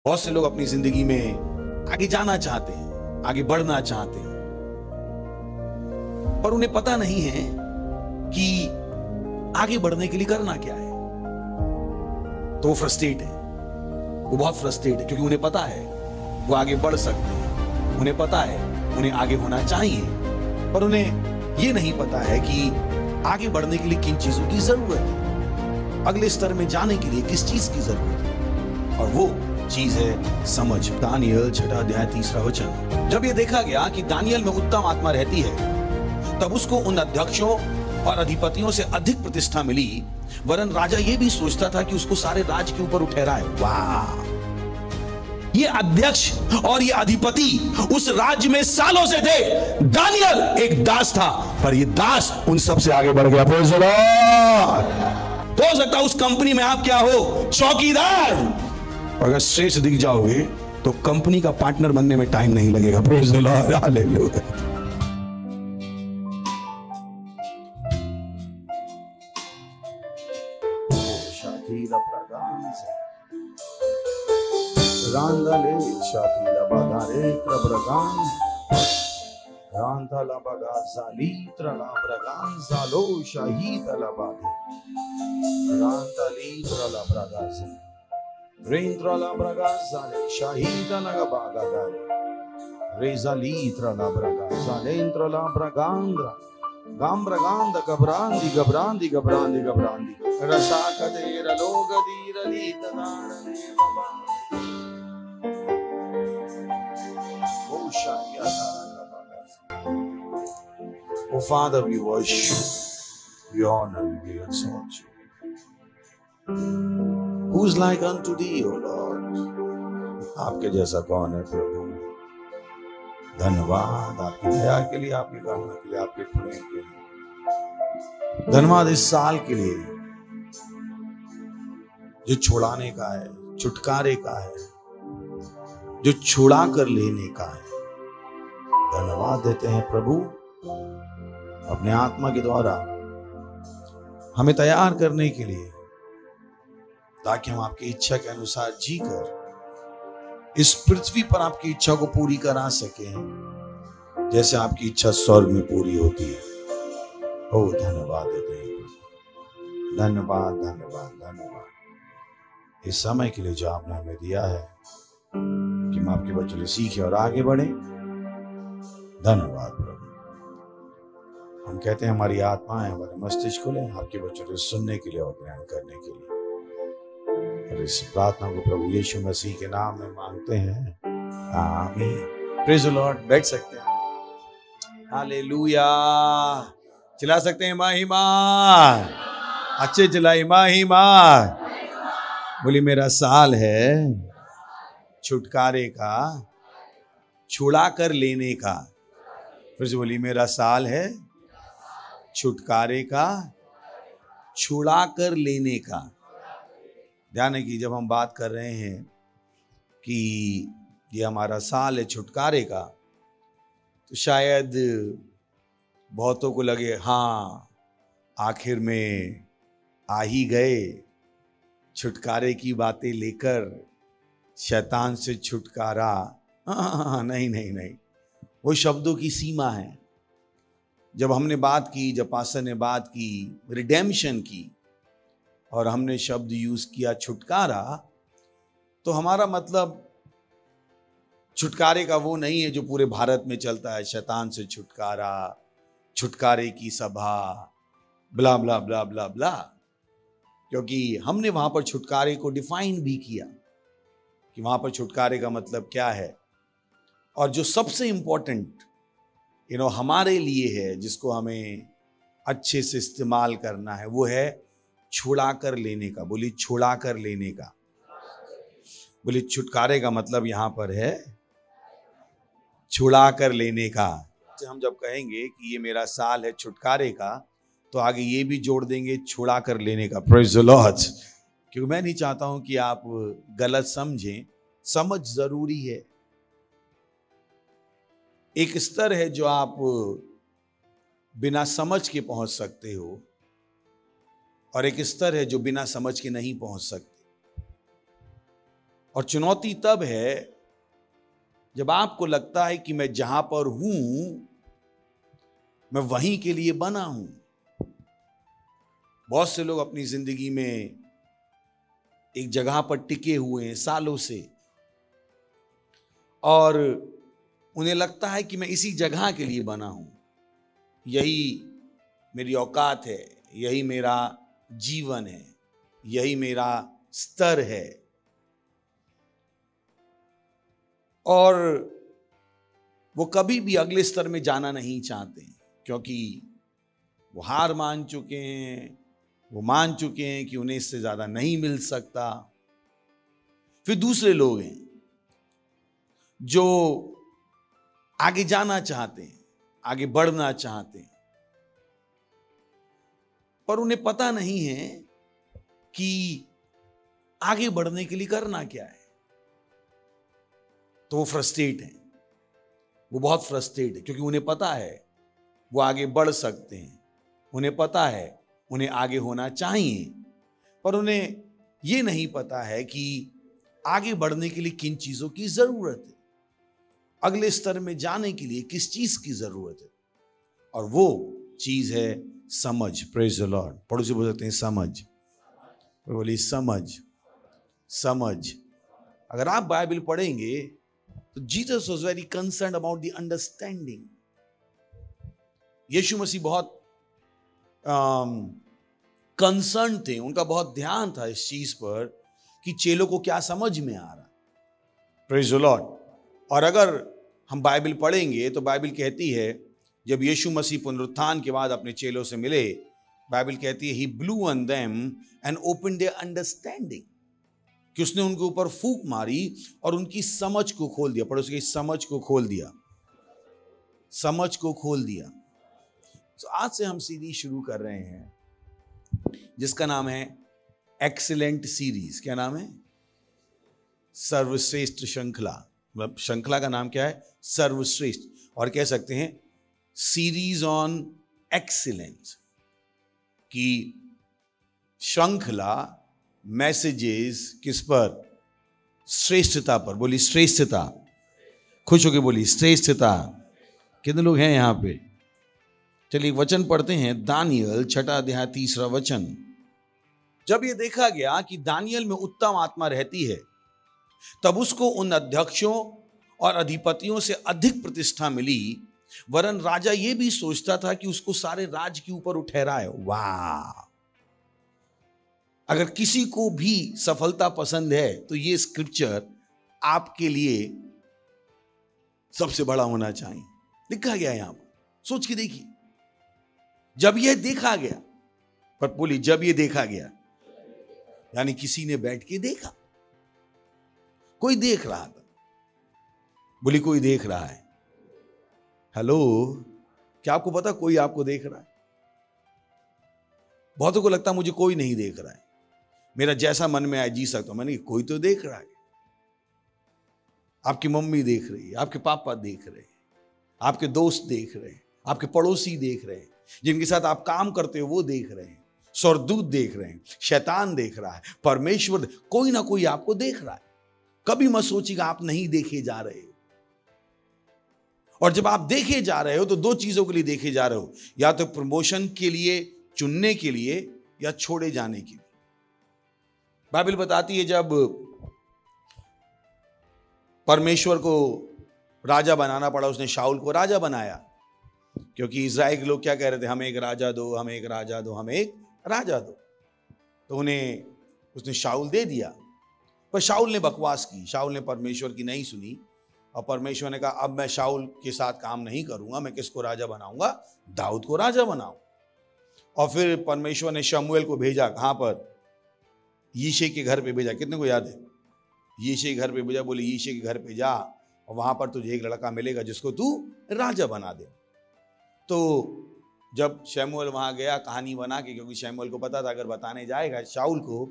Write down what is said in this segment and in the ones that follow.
बहुत से लोग अपनी जिंदगी में आगे जाना चाहते हैं, आगे बढ़ना चाहते हैं, पर उन्हें पता नहीं है कि आगे बढ़ने के लिए करना क्या है। तो वो फ्रस्ट्रेट है, वो बहुत फ्रस्ट्रेट है, क्योंकि उन्हें पता है वो आगे बढ़ सकते हैं, उन्हें पता है उन्हें आगे होना चाहिए, पर उन्हें ये नहीं पता है कि आगे बढ़ने के लिए किन चीजों की जरूरत है, अगले स्तर में जाने के लिए किस चीज की जरूरत है, और वो चीज है समझ। दानियल 6 अध्याय 3 वचन। जब ये देखा गया कि दानियल में उत्तम आत्मा रहती है, तब उसको उन अध्यक्षों और अधिपतियों से अधिक प्रतिष्ठा मिली, वरन राजा ये भी सोचता था कि उसको सारे राज के ऊपर उठहराए। वाह! ये अध्यक्ष और ये अधिपति उस राज्य में सालों से थे। दानियल एक दास था, पर ये दास उन सब से आगे बढ़ गया। Praise the Lord. हो सकता है उस कंपनी में आप क्या हो, चौकीदार। अगर श्रेष्ठ दिख जाओगे तो कंपनी का पार्टनर बनने में टाइम नहीं लगेगा। Praise the Lord, hallelujah. रांदले शातीला बादारे प्रब्रगान रांदला बागा सालीत्रा लाब्रगान सालो शाहीतला बादे रांदलीत्रा लाब्रगान रेंद्रा लाब्रगान साले शाहीतला बागा दारे रेज़ालीत्रा लाब्रगान सालेंद्रा लाब्रगांद्रा गाम्ब्रगांद गब्रांदी गब्रांदी गब्रांदी गब्रांदी रसा कदेर लोगदीर लीतदारने बाबा। Oh Father, we worship, we honor you, we exalt you. Who's like unto thee, O Lord? आपके जैसा कौन है प्रभु? धन्यवाद आपकी दया के लिए, आपकी करुणा के लिए, आपके प्रेम के लिए। धन्यवाद इस साल के लिए जो छुड़ाने का है, छुटकारे का है, जो छुड़ा कर लेने का है। धन्यवाद देते हैं प्रभु, अपने आत्मा के द्वारा हमें तैयार करने के लिए, ताकि हम आपकी इच्छा के अनुसार जीकर इस पृथ्वी पर आपकी इच्छा को पूरी करा सकें, जैसे आपकी इच्छा स्वर्ग में पूरी होती है। ओ धन्यवाद देते हैं प्रभु, धन्यवाद धन्यवाद धन्यवाद इस समय के लिए जो आपने हमें दिया है कि हम आपके बच्चों से सीखें और आगे बढ़े। धन्यवाद प्रभु। हम कहते हैं हमारी आत्माएं, हमारे मस्तिष्क खुले आपके बच्चों को सुनने के लिए और ग्रहण करने के लिए, और इस प्रार्थना को प्रभु यीशु मसीह के नाम में मांगते हैं, आमीन। Praise the Lord. बैठ सकते हैं। हालेलुया। चिल्ला सकते हैं महिमा, अच्छे चिल्लाई महिमा। बोली मेरा साल है छुटकारे का, छुड़ा कर लेने का। फिर से बोली मेरा साल है छुटकारे का, छुड़ा कर लेने का। ध्यान है कि जब हम बात कर रहे हैं कि ये हमारा साल है छुटकारे का, तो शायद बहुतों को लगे हाँ आखिर में आ ही गए छुटकारे की बातें लेकर, शैतान से छुटकारा। नहीं नहीं नहीं, वो शब्दों की सीमा है। जब हमने बात की, जब पास्टर ने बात की रिडेम्पशन की, और हमने शब्द यूज किया छुटकारा, तो हमारा मतलब छुटकारे का वो नहीं है जो पूरे भारत में चलता है, शैतान से छुटकारा, छुटकारे की सभा, ब्ला ब्ला ब्ला ब्ला ब्ला। क्योंकि हमने वहां पर छुटकारे को डिफाइन भी किया कि वहां पर छुटकारे का मतलब क्या है, और जो सबसे इंपॉर्टेंट हमारे लिए है, जिसको हमें अच्छे से इस्तेमाल करना है, वो है छुड़ा कर लेने का। बोली छुड़ा कर लेने का। बोली छुटकारे का मतलब यहां पर है छुड़ा कर लेने का। हम जब कहेंगे कि ये मेरा साल है छुटकारे का, तो आगे ये भी जोड़ देंगे छुड़ा कर लेने का। Praise the Lord. क्योंकि मैं नहीं चाहता हूं कि आप गलत समझें, समझ जरूरी है। एक स्तर है जो आप बिना समझ के पहुंच सकते हो, और एक स्तर है जो बिना समझ के नहीं पहुंच सकते। और चुनौती तब है जब आपको लगता है कि मैं जहां पर हूं मैं वहीं के लिए बना हूं। बहुत से लोग अपनी जिंदगी में एक जगह पर टिके हुए हैं सालों से, और उन्हें लगता है कि मैं इसी जगह के लिए बना हूं, यही मेरी औकात है, यही मेरा जीवन है, यही मेरा स्तर है। और वो कभी भी अगले स्तर में जाना नहीं चाहते, क्योंकि वो हार मान चुके हैं, वो मान चुके हैं कि उन्हें इससे ज्यादा नहीं मिल सकता। फिर दूसरे लोग हैं जो आगे जाना चाहते हैं, आगे बढ़ना चाहते हैं, पर उन्हें पता नहीं है कि आगे बढ़ने के लिए करना क्या है। तो वो फ्रस्ट्रेट हैं, वो बहुत फ्रस्ट्रेट है, क्योंकि उन्हें पता है वो आगे बढ़ सकते हैं, उन्हें पता है उन्हें आगे होना चाहिए, पर उन्हें ये नहीं पता है कि आगे बढ़ने के लिए किन चीजों की जरूरत है, अगले स्तर में जाने के लिए किस चीज की जरूरत है। और वो चीज है समझ। Praise the Lord. पड़ोसी बोल सकते हैं समझ। बोलिए समझ। समझ। अगर आप बाइबल पढ़ेंगे तो Jesus was very concerned about the understanding. यीशु मसीह बहुत कंसर्न थे, उनका बहुत ध्यान था इस चीज पर कि चेलों को क्या समझ में आ रहा। Praise the Lord. और अगर हम बाइबल पढ़ेंगे तो बाइबल कहती है जब यीशु मसीह पुनरुत्थान के बाद अपने चेलों से मिले, बाइबल कहती है he blew on them and open their understanding, कि उसने उनके ऊपर फूंक मारी और उनकी समझ को खोल दिया। पड़ोसी की समझ को खोल दिया, समझ को खोल दिया। तो आज से हम सीरीज शुरू कर रहे हैं जिसका नाम है एक्सीलेंट सीरीज। क्या नाम है? सर्वश्रेष्ठ श्रृंखला। मतलब श्रृंखला का नाम क्या है? सर्वश्रेष्ठ। और कह सकते हैं सीरीज ऑन एक्सीलेंस की श्रृंखला, मैसेजेस किस पर? श्रेष्ठता पर। बोली श्रेष्ठता। खुश होकर बोली श्रेष्ठता। कितने लोग हैं यहां पे? चलिए वचन पढ़ते हैं, दानियल 6 अध्याय 3 वचन। जब यह देखा गया कि दानियल में उत्तम आत्मा रहती है, तब उसको उन अध्यक्षों और अधिपतियों से अधिक प्रतिष्ठा मिली, वरन राजा यह भी सोचता था कि उसको सारे राज के ऊपर ठहराए। वाह! अगर किसी को भी सफलता पसंद है तो ये स्क्रिप्चर आपके लिए सबसे बड़ा होना चाहिए। लिखा गया यहां पर, सोच के देखिए। जब यह देखा गया, पर बोली जब यह देखा गया, यानी किसी ने बैठ के देखा, कोई देख रहा था। बोली कोई देख रहा है। हेलो, क्या आपको पता कोई आपको देख रहा है? बहुतों को लगता मुझे कोई नहीं देख रहा है, मेरा जैसा मन में आए जी सकता हूं। मैंने कोई तो देख रहा है। आपकी मम्मी देख रही है, आपके पापा देख रहे हैं, आपके दोस्त देख रहे हैं, आपके पड़ोसी देख रहे हैं, जिनके साथ आप काम करते हो वो देख रहे हैं, स्वर्गदूत देख रहे हैं, शैतान देख रहा है, परमेश्वर, कोई ना कोई आपको देख रहा है। कभी मत सोचिएगा आप नहीं देखे जा रहे हो। और जब आप देखे जा रहे हो तो दो चीजों के लिए देखे जा रहे हो, या तो प्रमोशन के लिए, चुनने के लिए, या छोड़े जाने के लिए। बाइबल बताती है जब परमेश्वर को राजा बनाना पड़ा, उसने शाऊल को राजा बनाया, क्योंकि इज़राइल के लोग क्या कह रहे थे? हमें एक राजा दो, हमें एक राजा दो, हमें एक राजा दो। तो उन्हें उसने शाऊल दे दिया, पर शाऊल ने बकवास की, शाऊल ने परमेश्वर की नहीं सुनी, और परमेश्वर ने कहा अब मैं शाऊल के साथ काम नहीं करूंगा, मैं किसको राजा बनाऊंगा? दाऊद को राजा बनाऊं। और फिर परमेश्वर ने शमूएल को भेजा, कहां पर? यीशे के घर पे भेजा। कितने को याद है? यीशे के घर पे भेजा। बोले यीशे के घर पे जा और वहां पर तुझे एक लड़का मिलेगा जिसको तू राजा बना दे। तो जब शमूएल वहां गया कहानी बना के, क्योंकि शमूएल को पता था अगर बताने जाएगा शाऊल को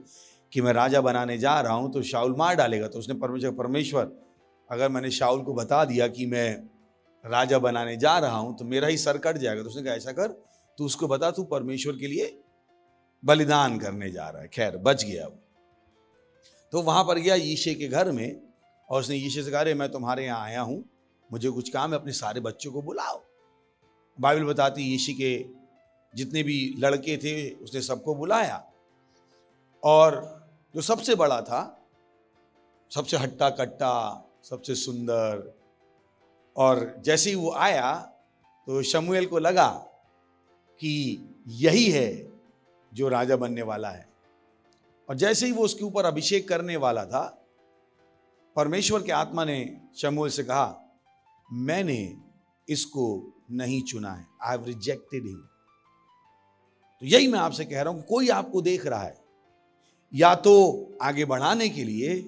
कि मैं राजा बनाने जा रहा हूं तो शाऊल मार डालेगा, तो उसने परमेश्वर अगर मैंने शाऊल को बता दिया कि मैं राजा बनाने जा रहा हूं तो मेरा ही सर कट जाएगा। तो उसने कहा ऐसा कर, तू उसको बता तू परमेश्वर के लिए बलिदान करने जा रहा है। खैर बच गया वो। तो वहां पर गया यीशे के घर में और उसने यीशे से कहा, अरे मैं तुम्हारे यहाँ आया हूं, मुझे कुछ काम है, अपने सारे बच्चों को बुलाओ। बाइबल बताती यीशु के जितने भी लड़के थे उसने सबको बुलाया, और जो सबसे बड़ा था, सबसे हट्टा कट्टा, सबसे सुंदर, और जैसे ही वो आया तो शमूएल को लगा कि यही है जो राजा बनने वाला है। और जैसे ही वो उसके ऊपर अभिषेक करने वाला था, परमेश्वर के आत्मा ने शमूएल से कहा, मैंने इसको नहीं चुना है, आई हैव रिजेक्टेड हिम। तो यही मैं आपसे कह रहा हूं कि कोई आपको देख रहा है, या तो आगे बढ़ाने के लिए,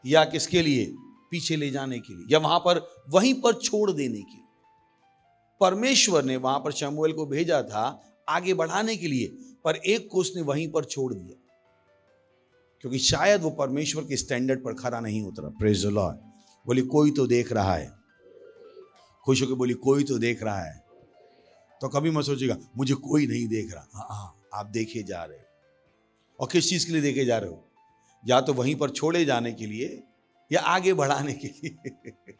या किसके लिए, पीछे ले जाने के लिए, या वहां पर वहीं पर छोड़ देने के लिए। परमेश्वर ने वहां पर शमूएल को भेजा था आगे बढ़ाने के लिए, पर एक को उसने वहीं पर छोड़ दिया, क्योंकि शायद वो परमेश्वर के स्टैंडर्ड पर खरा नहीं उतरा। Praise the Lord. बोली कोई तो देख रहा है, खुश होकर बोली कोई तो देख रहा है। तो कभी मत सोचिएगा मुझे कोई नहीं देख रहा। हाँ, आप देखे जा रहे हो। और किस चीज के लिए देखे जा रहे हो? या तो वहीं पर छोड़े जाने के लिए, या आगे बढ़ाने के लिए।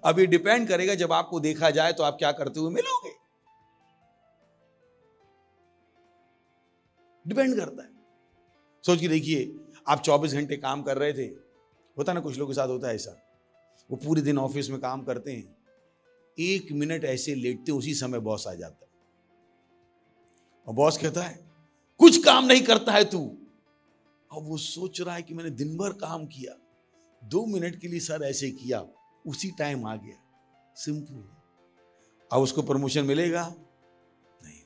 अब ये डिपेंड करेगा, जब आपको देखा जाए तो आप क्या करते हुए मिलोगे, डिपेंड करता है। सोच के देखिए, आप 24 घंटे काम कर रहे थे, होता ना, कुछ लोगों के साथ होता है ऐसा, वो पूरे दिन ऑफिस में काम करते हैं, 1 मिनट ऐसे लेटते उसी समय बॉस आ जाता है, और बॉस कहता है कुछ काम नहीं करता है तू। और वो सोच रहा है कि मैंने दिन भर काम किया, 2 मिनट के लिए सर ऐसे किया, उसी टाइम आ गया, सिंपल। अब उसको प्रमोशन मिलेगा? नहीं,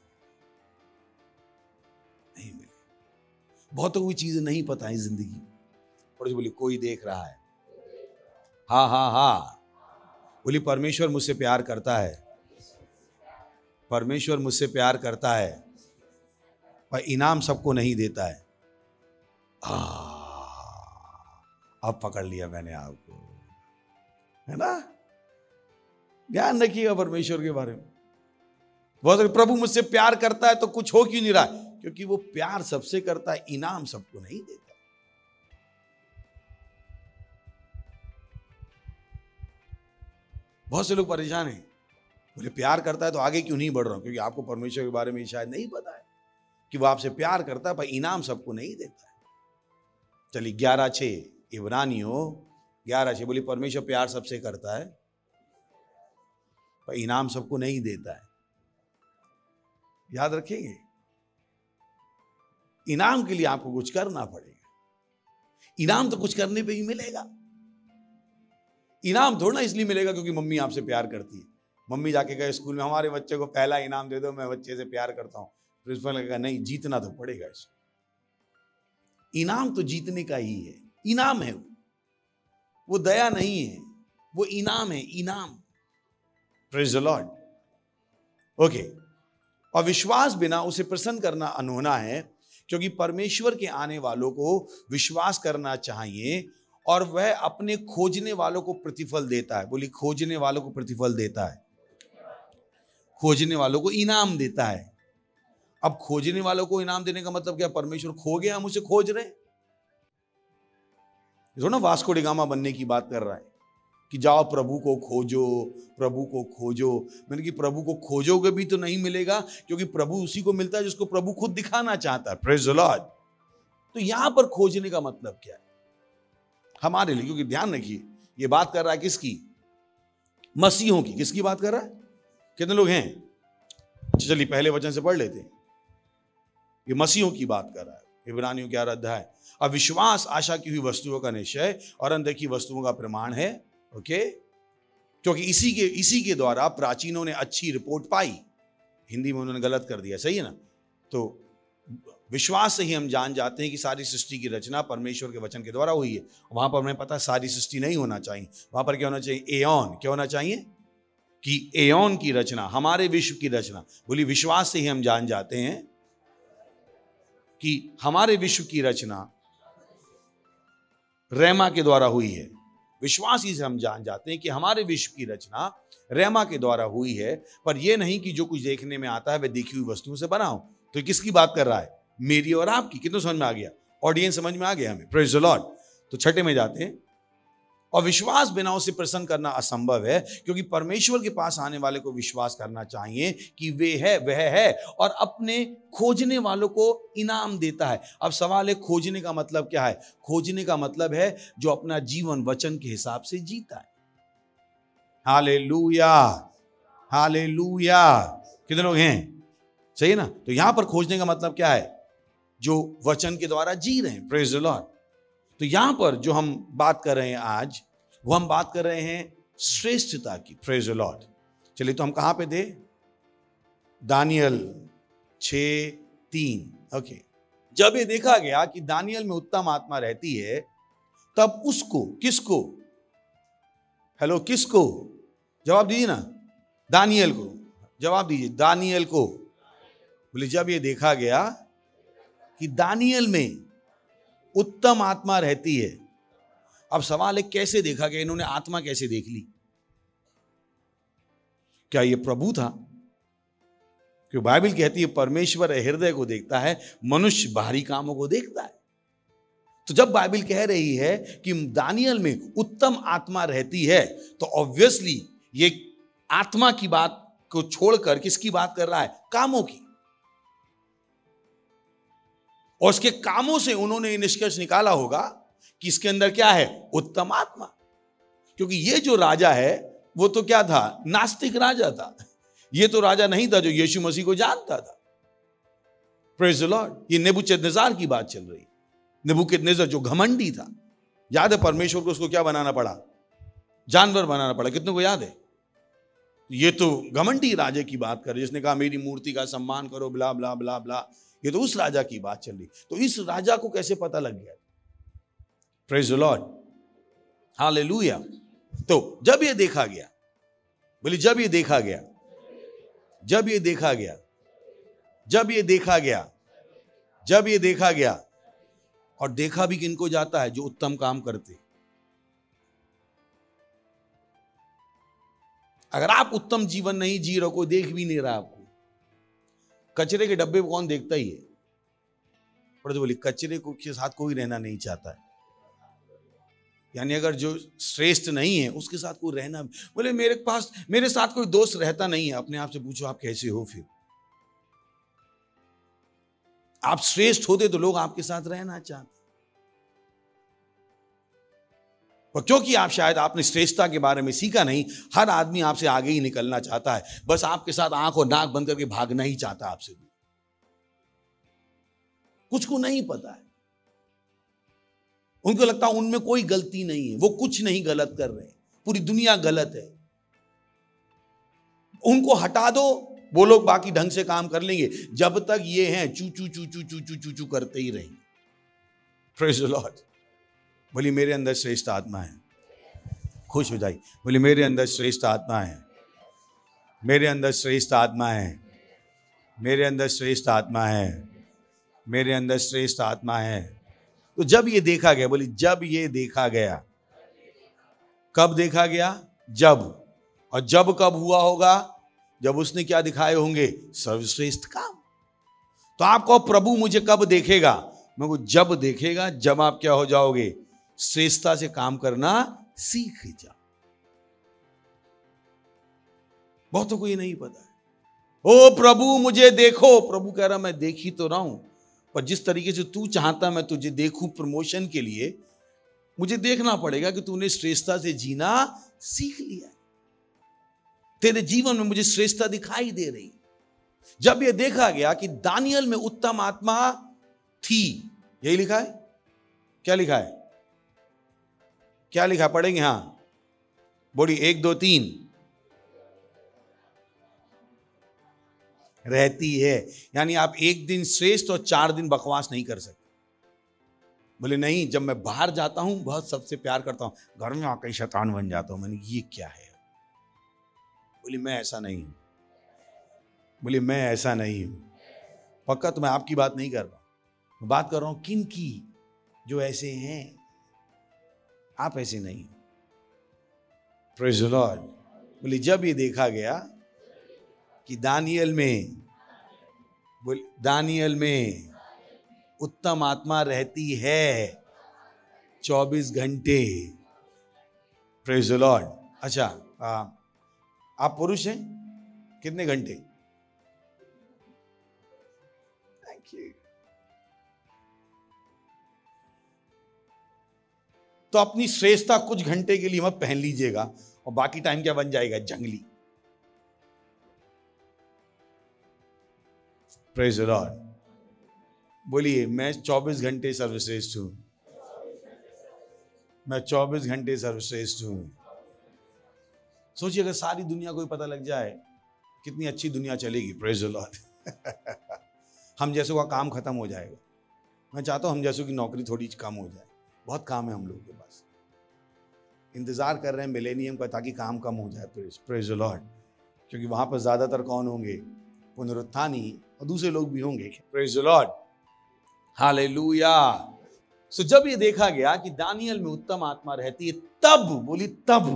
नहीं मिलेगा। बहुतों को चीजें नहीं पता है जिंदगी, और बोली कोई देख रहा है। हाँ हाँ हाँ, बोली परमेश्वर मुझसे प्यार करता है, परमेश्वर मुझसे प्यार करता है, पर इनाम सबको नहीं देता है। अब पकड़ लिया मैंने आपको, है ना? ध्यान रखिएगा परमेश्वर के बारे में। बहुत प्रभु मुझसे प्यार करता है तो कुछ हो क्यों नहीं रहा? क्योंकि वो प्यार सबसे करता है, इनाम सबको नहीं देता। बहुत से लोग परेशान हैं, बोले प्यार करता है तो आगे क्यों नहीं बढ़ रहा हूं? क्योंकि आपको परमेश्वर के बारे में शायद नहीं पता है कि वो आपसे प्यार करता है, पर इनाम सबको नहीं देता है। चलिए 11:6 इब्रानियों 11:6, बोली परमेश्वर प्यार सबसे करता है, पर इनाम सबको नहीं देता है। याद रखेंगे, इनाम के लिए आपको कुछ करना पड़ेगा। इनाम तो कुछ करने पे ही मिलेगा। इनाम थोड़ा इसलिए मिलेगा क्योंकि मम्मी आपसे प्यार करती है। मम्मी जाके कहे स्कूल में हमारे बच्चे को पहला इनाम दे दो, मैं बच्चे से प्यार करता हूं। प्रिंसिपल ने कहा नहीं, जीतना तो पड़ेगा इसको। इनाम तो जीतने का ही है, इनाम है वो दया नहीं है, वो इनाम है, इनाम। Praise the Lord. ओके। और विश्वास बिना उसे प्रसन्न करना अनहोना है, क्योंकि परमेश्वर के आने वालों को विश्वास करना चाहिए, और वह अपने खोजने वालों को प्रतिफल देता है। बोली खोजने वालों को प्रतिफल देता है, खोजने वालों को इनाम देता है। अब खोजने वालों को इनाम देने का मतलब क्या? परमेश्वर खो गया, हम उसे खोज रहे हैं। ना वास्को डी गामा बनने की बात कर रहा है कि जाओ प्रभु को खोजो, प्रभु को खोजो। मैंने कि प्रभु को खोजोगे भी तो नहीं मिलेगा, क्योंकि प्रभु उसी को मिलता है जिसको प्रभु खुद दिखाना चाहता है। Praise the Lord. तो यहां पर खोजने का मतलब क्या है हमारे लिए? क्योंकि ध्यान रखिए, ये बात कर रहा है किसकी? मसीहों की। किसकी बात कर रहा है? कितने लोग हैं? चलिए पहले वचन से पढ़ लेते हैं। ये मसीहों की बात कर रहा है, इब्रानियों 11 अध्याय। अब विश्वास आशा की हुई वस्तुओं का निश्चय और अनदेखी वस्तुओं का प्रमाण है। ओके, क्योंकि इसी के द्वारा प्राचीनों ने अच्छी रिपोर्ट पाई। हिंदी में उन्होंने गलत कर दिया, सही है ना? तो विश्वास से ही हम जान जाते हैं कि सारी सृष्टि की रचना परमेश्वर के वचन के द्वारा हुई है। वहां पर हमें पता है सारी सृष्टि नहीं होना चाहिए, वहां पर क्या होना चाहिए? एओन। क्या होना चाहिए? कि एओन की रचना, हमारे विश्व की रचना। बोली विश्वास से ही हम जान जाते हैं कि हमारे विश्व की रचना रेमा के द्वारा हुई है। विश्वास ही से हम जान जाते हैं कि हमारे विश्व की रचना रेमा के द्वारा हुई है, पर यह नहीं कि जो कुछ देखने में आता है वह देखी हुई वस्तुओं से बना हो। तो किसकी बात कर रहा है? मेरी और आपकी। कितना समझ में आ गया? ऑडियंस समझ में आ गया हमें? Praise the Lord. तो छठे में जाते हैं। और विश्वास बिना उसे प्रसन्न करना असंभव है, क्योंकि परमेश्वर के पास आने वाले को विश्वास करना चाहिए कि वह है और अपने खोजने वालों को इनाम देता है। अब सवाल है, खोजने का मतलब क्या है? खोजने का मतलब है जो अपना जीवन वचन के हिसाब से जीता है। Hallelujah, hallelujah. कितने लोग हैं? सही है ना? तो यहां पर खोजने का मतलब क्या है? जो वचन के द्वारा जी रहे हैं। Praise the Lord. तो यहां पर जो हम बात कर रहे हैं आज, वो हम बात कर रहे हैं श्रेष्ठता की। Praise the Lord. चलिए, तो हम कहां पे थे? दानियल 6:3। ओके। जब ये देखा गया कि दानियल में उत्तम आत्मा रहती है, तब उसको, किसको? हेलो, किसको? जवाब दीजिए ना। दानियल को। जवाब दीजिए, दानियल को। बोले, जब ये देखा गया कि दानियल में उत्तम आत्मा रहती है। अब सवाल है, कैसे देखा गया? इन्होंने आत्मा कैसे देख ली? क्या ये प्रभु था? क्योंकि बाइबल कहती है परमेश्वर हृदय को देखता है, मनुष्य बाहरी कामों को देखता है। तो जब बाइबल कह रही है कि दानियल में उत्तम आत्मा रहती है, तो ऑब्वियसली ये आत्मा की बात को छोड़कर किसकी बात कर रहा है? कामों की। और उसके कामों से उन्होंने निष्कर्ष निकाला होगा कि इसके अंदर क्या है? उत्तम आत्मा। क्योंकि ये जो राजा है वो तो क्या था? नास्तिक राजा था। ये तो राजा नहीं था जो यीशु मसीह को जानता था। Praise the Lord. ये नेबूकदनेस्सर की बात चल रही। नेबूकदनेस्सर जो घमंडी था, याद है परमेश्वर को उसको क्या बनाना पड़ा? जानवर बनाना पड़ा। कितनों को याद है? ये तो घमंडी राजे की बात कर, जिसने कहा मेरी मूर्ति का सम्मान करो, ब्ला ब्ला ब्ला ब्ला। ये तो उस राजा की बात चल रही। तो इस राजा को कैसे पता लग गया? Praise the Lord, hallelujah. तो जब ये देखा गया, बोले जब ये देखा गया, जब ये देखा गया, जब ये देखा गया, जब ये देखा गया। और देखा भी किनको जाता है? जो उत्तम काम करते। अगर आप उत्तम जीवन नहीं जी रहे हो, कोई देख भी नहीं रहा आपको। कचरे के डब्बे को कौन देखता ही है? पर बोली कचरे को के साथ कोई रहना नहीं चाहता है। यानी अगर जो श्रेष्ठ नहीं है उसके साथ कोई रहना। बोले मेरे साथ कोई दोस्त रहता नहीं है। अपने आप से पूछो, आप कैसे हो? फिर आप श्रेष्ठ होते तो लोग आपके साथ रहना चाहते। पर क्योंकि आप शायद आपने श्रेष्ठता के बारे में सीखा नहीं, हर आदमी आपसे आगे ही निकलना चाहता है। बस आपके साथ आंख और नाक बंद करके भागना ही चाहता है आपसे। कुछ को नहीं पता है। उनको लगता है उनमें कोई गलती नहीं है, वो कुछ नहीं गलत कर रहे, पूरी दुनिया गलत है। उनको हटा दो, वो लोग बाकी ढंग से काम कर लेंगे। जब तक ये हैं चू चू चू चू चू चू चू चू करते ही रहेंगे। Praise the Lord. बोली मेरे अंदर श्रेष्ठ आत्मा है। खुश हो जाइए। बोली मेरे अंदर श्रेष्ठ आत्मा है, मेरे अंदर श्रेष्ठ आत्मा है, मेरे अंदर श्रेष्ठ आत्मा है, मेरे अंदर श्रेष्ठ आत्मा है। तो जब ये देखा गया, बोली जब ये देखा गया। कब देखा गया? जब। और जब कब हुआ होगा? जब उसने क्या दिखाए होंगे? सर्वश्रेष्ठ काम। तो आपको प्रभु मुझे कब देखेगा? मैं को जब देखेगा, जब आप क्या हो जाओगे? श्रेष्ठता से काम करना सीख जाओ। बहुतों को ये नहीं पता है। ओ प्रभु मुझे देखो। प्रभु कह रहा मैं देख ही तो रहा हूं, पर जिस तरीके से तू चाहता मैं तुझे देखूं प्रमोशन के लिए, मुझे देखना पड़ेगा कि तूने श्रेष्ठता से जीना सीख लिया। तेरे जीवन में मुझे श्रेष्ठता दिखाई दे रही। जब यह देखा गया कि दानियल में उत्तम आत्मा थी, यही लिखा है। क्या लिखा है? क्या लिखा? पढ़ेंगे। हां बोली 1 2 3 रहती है। यानी आप एक दिन श्रेष्ठ और 4 दिन बकवास नहीं कर सकते। बोले नहीं, जब मैं बाहर जाता हूं बहुत सबसे प्यार करता हूं, घर में आकर शैतान बन जाता हूं। मैंने ये क्या है? बोली मैं ऐसा नहीं हूं। बोली मैं ऐसा नहीं हूं। पक्का तो मैं आपकी बात नहीं कर रहा, मैं बात कर रहा हूं किन की? जो ऐसे हैं। आप ऐसे नहीं। Praise the Lord. बोली जब ये देखा गया कि दानियल में उत्तम आत्मा रहती है 24 घंटे। Praise the Lord. अच्छा, आप पुरुष हैं, कितने घंटे? Thank you. तो अपनी श्रेष्ठता कुछ घंटे के लिए मत पहन लीजिएगा और बाकी टाइम क्या बन जाएगा? जंगली। Praise the Lord. बोलिए, मैं 24 घंटे सर्वश्रेष्ठ हूं। मैं 24 घंटे सर्वश्रेष्ठ हूं। सोचिए, अगर सारी दुनिया को पता लग जाए, कितनी अच्छी दुनिया चलेगी। Praise the Lord. हम जैसों का काम खत्म हो जाएगा। मैं चाहता हूं हम जैसों की नौकरी थोड़ी कम हो जाए। बहुत काम है हम लोगों के पास, इंतजार कर रहे हैं मिलेनियम का ताकि काम कम हो जाए। Praise the Lord. क्योंकि वहां पर ज्यादातर कौन होंगे? पुनरुत्थानी और दूसरे लोग भी होंगे। Praise the Lord. हालेलुया। सो जब ये देखा गया कि दानियल में उत्तम आत्मा रहती है, तब, बोली तब,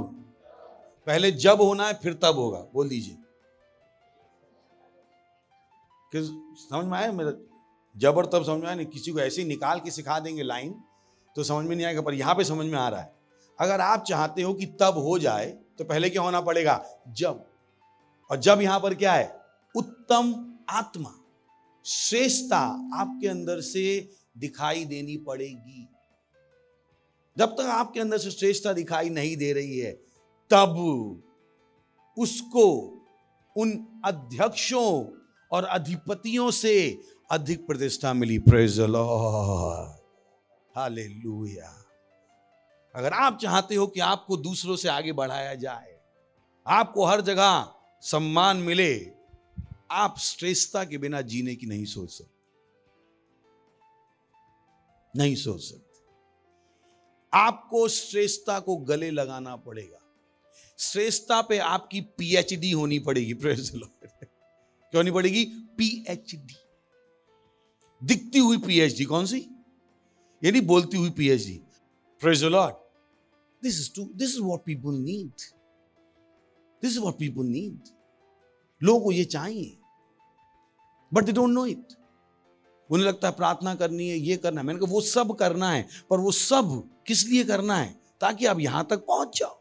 पहले जब होना है फिर तब होगा। बोल दीजिए, समझ में आया मेरा? जब और तब समझ में आया नहीं? किसी को ऐसे ही निकाल के सिखा देंगे लाइन तो समझ में नहीं आएगा, पर यहां पे समझ में आ रहा है। अगर आप चाहते हो कि तब हो जाए तो पहले क्या होना पड़ेगा? जब। और जब यहां पर क्या है? उत्तम आत्मा, श्रेष्ठता आपके अंदर से दिखाई देनी पड़ेगी। जब तक आपके अंदर से श्रेष्ठता दिखाई नहीं दे रही है, तब उसको उन अध्यक्षों और अधिपतियों से अधिक प्रतिष्ठा मिली। Praise the Lord. हालेलुया। अगर आप चाहते हो कि आपको दूसरों से आगे बढ़ाया जाए, आपको हर जगह सम्मान मिले, आप श्रेष्ठता के बिना जीने की नहीं सोच सकते। नहीं सोच सकते। आपको श्रेष्ठता को गले लगाना पड़ेगा। श्रेष्ठता पे आपकी पीएचडी होनी पड़ेगी। Praise the Lord. क्यों होनी पड़ेगी? पीएचडी। दिखती हुई पीएचडी। कौन सी? यानी बोलती हुई PhD. Praise the Lord. This is what people need. This is what people need. लोगों को ये चाहिए, but they don't know it. उन्हें लगता है प्रार्थना करनी है, ये करना है। मैंने कहा वो सब करना है, पर वो सब किस लिए करना है? ताकि आप यहां तक पहुंच जाओ।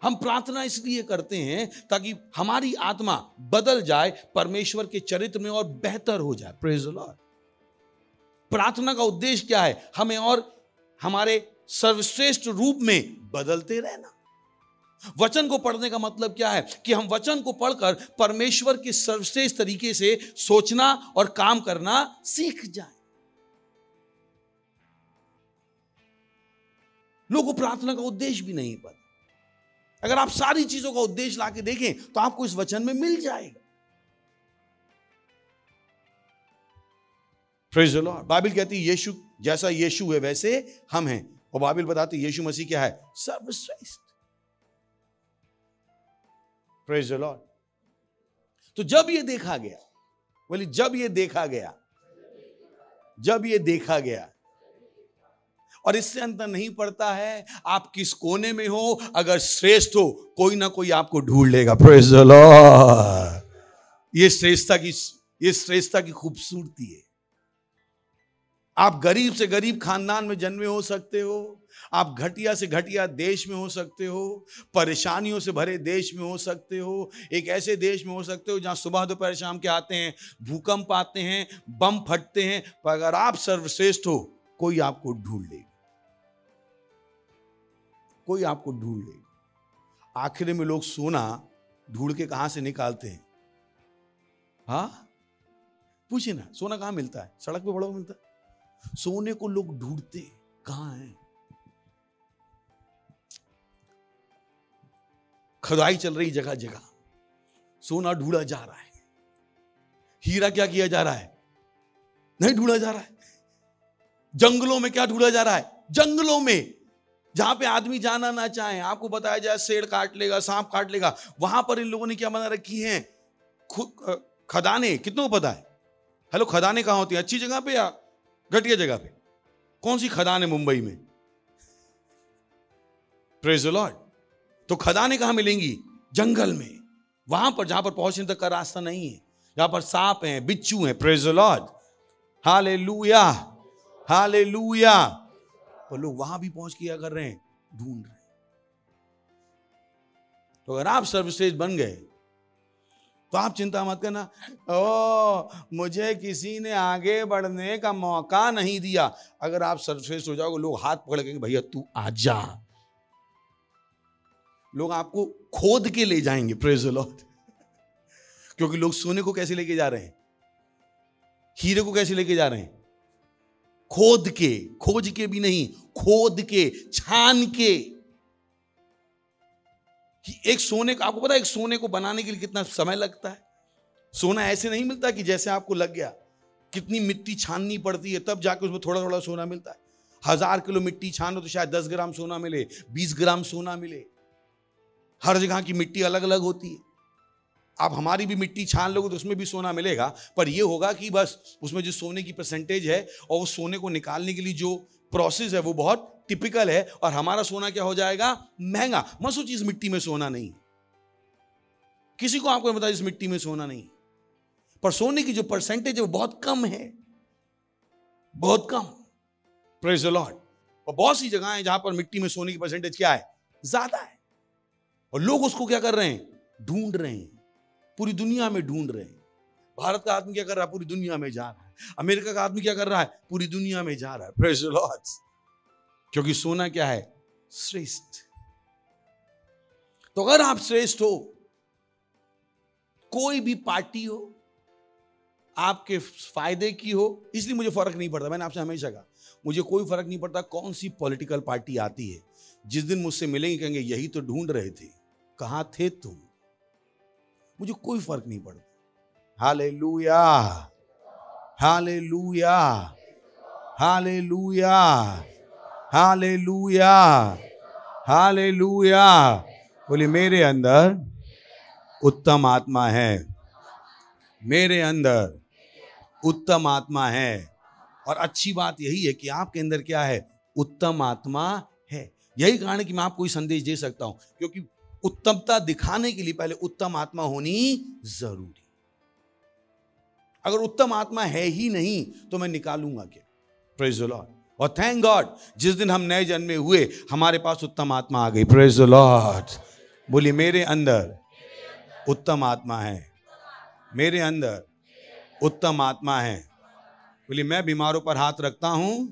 हम प्रार्थना इसलिए करते हैं ताकि हमारी आत्मा बदल जाए, परमेश्वर के चरित्र में और बेहतर हो जाए। Praise the Lord. प्रार्थना का उद्देश्य क्या है? हमें और हमारे सर्वश्रेष्ठ रूप में बदलते रहना। वचन को पढ़ने का मतलब क्या है? कि हम वचन को पढ़कर परमेश्वर के सर्वश्रेष्ठ तरीके से सोचना और काम करना सीख जाए। लोगों को प्रार्थना का उद्देश्य भी नहीं पता। अगर आप सारी चीजों का उद्देश्य लाके देखें तो आपको इस वचन में मिल जाएगा। Praise the Lord. बाइबल कहती है यीशु जैसा यीशु है वैसे हम हैं, और बाइबल बताती है यीशु मसीह क्या है? सर्वश्रेष्ठ। Praise the Lord. तो जब ये देखा गया, बोली जब ये देखा गया, जब ये देखा गया, और इससे अंतर नहीं पड़ता है आप किस कोने में हो, अगर श्रेष्ठ हो कोई ना कोई आपको ढूंढ लेगा। Praise the Lord. ये श्रेष्ठता की खूबसूरती है। आप गरीब से गरीब खानदान में जन्मे हो सकते हो, आप घटिया से घटिया देश में हो सकते हो, परेशानियों से भरे देश में हो सकते हो, एक ऐसे देश में हो सकते हो जहां सुबह दोपहर शाम के आते हैं, भूकंप आते हैं, बम फटते हैं, पर अगर आप सर्वश्रेष्ठ हो कोई आपको ढूंढ लेगा। कोई आपको ढूंढ लेगा। आखिर में लोग सोना ढूंढ के कहां से निकालते हैं? हाँ, पूछिए ना, सोना कहां मिलता है? सड़क पे बड़ा मिलता है। सोने को लोग ढूंढते कहां है? खुदाई चल रही जगह जगह, सोना ढूंढा जा रहा है। हीरा क्या किया जा रहा है? नहीं ढूंढा जा रहा है। जंगलों में क्या ढूंढा जा रहा है? जंगलों में जहां पे आदमी जाना ना चाहे, आपको बताया जाए शेर काट लेगा, सांप काट लेगा, वहां पर इन लोगों ने क्या बना रखी है? खदाने। कितनों को पता है? हेलो, खदाने कहां होती है? अच्छी जगह पे या घटिया जगह पे? कौन सी खदान है मुंबई में? Praise the Lord. तो खदानें कहां मिलेंगी? जंगल में, वहां पर जहां पर पहुंचने तक का रास्ता नहीं है, जहां पर सांप हैं, बिच्छू हैं। Praise the Lord. Hallelujah, hallelujah. पर लोग वहां भी पहुंच किया कर रहे हैं, ढूंढ रहे हैं। तो अगर आप सर्वश्रेष्ठ बन गए तो आप चिंता मत करना, ओ मुझे किसी ने आगे बढ़ने का मौका नहीं दिया। अगर आप सर्वश्रेष्ठ हो जाओगे, लोग हाथ पकड़ के भैया तू आजा, लोग आपको खोद के ले जाएंगे। Praise the Lord. क्योंकि लोग सोने को कैसे लेके जा रहे हैं, हीरे को कैसे लेके जा रहे हैं, खोद के, खोज के भी नहीं, खोद के, छान के। कि एक सोने का, आपको पता है एक सोने को बनाने के लिए कितना समय लगता है? सोना ऐसे नहीं मिलता कि जैसे आपको लग गया, कितनी मिट्टी छाननी पड़ती है तब जाके उसमें थोड़ा थोड़ा सोना मिलता है। 1000 किलो मिट्टी छानो तो शायद 10 ग्राम सोना मिले, 20 ग्राम सोना मिले। हर जगह की मिट्टी अलग अलग होती है। आप हमारी भी मिट्टी छान लोगे तो उसमें भी सोना मिलेगा, पर यह होगा कि बस उसमें जो सोने की परसेंटेज है और वो सोने को निकालने के लिए जो प्रोसेस है वो बहुत टिपिकल है, और हमारा सोना क्या हो जाएगा, महंगा। मत सोचिए इस मिट्टी में सोना नहीं, किसी को आपको बताया इस मिट्टी में सोना नहीं, पर सोने की जो परसेंटेज है वो बहुत कम है, बहुत कम। Praise the Lord. और बहुत सी जगह है जहां पर मिट्टी में सोने की परसेंटेज क्या है, ज्यादा है, और लोग उसको क्या कर रहे हैं, ढूंढ रहे हैं, पूरी दुनिया में ढूंढ रहे हैं। भारत का आदमी क्या कर रहा है, पूरी दुनिया में जा रहा है। अमेरिका का आदमी क्या कर रहा है, पूरी दुनिया में जा रहा है। Praise the Lord. क्योंकि सोना क्या है, श्रेष्ठ। तो अगर आप श्रेष्ठ हो, कोई भी पार्टी हो आपके फायदे की हो, इसलिए मुझे फर्क नहीं पड़ता। मैंने आपसे हमेशा कहा मुझे कोई फर्क नहीं पड़ता कौन सी पॉलिटिकल पार्टी आती है। जिस दिन मुझसे मिलेंगे कहेंगे यही तो ढूंढ रहे थे, कहां थे तुम, मुझे कोई फर्क नहीं पड़ता। Hallelujah, hallelujah, hallelujah, hallelujah, hallelujah. बोले मेरे अंदर उत्तम आत्मा है, मेरे अंदर उत्तम आत्मा है। और अच्छी बात यही है कि आपके अंदर क्या है, उत्तम आत्मा है। यही कारण है कि मैं आपको कोई संदेश दे सकता हूं, क्योंकि उत्तमता दिखाने के लिए पहले उत्तम आत्मा होनी जरूरी। अगर उत्तम आत्मा है ही नहीं तो मैं निकालूंगा क्या? Praise the Lord. और थैंक गॉड जिस दिन हम नए जन्मे हुए हमारे पास उत्तम आत्मा आ गई। Praise the Lord. बोलिए मेरे अंदर उत्तम आत्मा है, मेरे अंदर उत्तम आत्मा है। बोलिए मैं बीमारों पर हाथ रखता हूं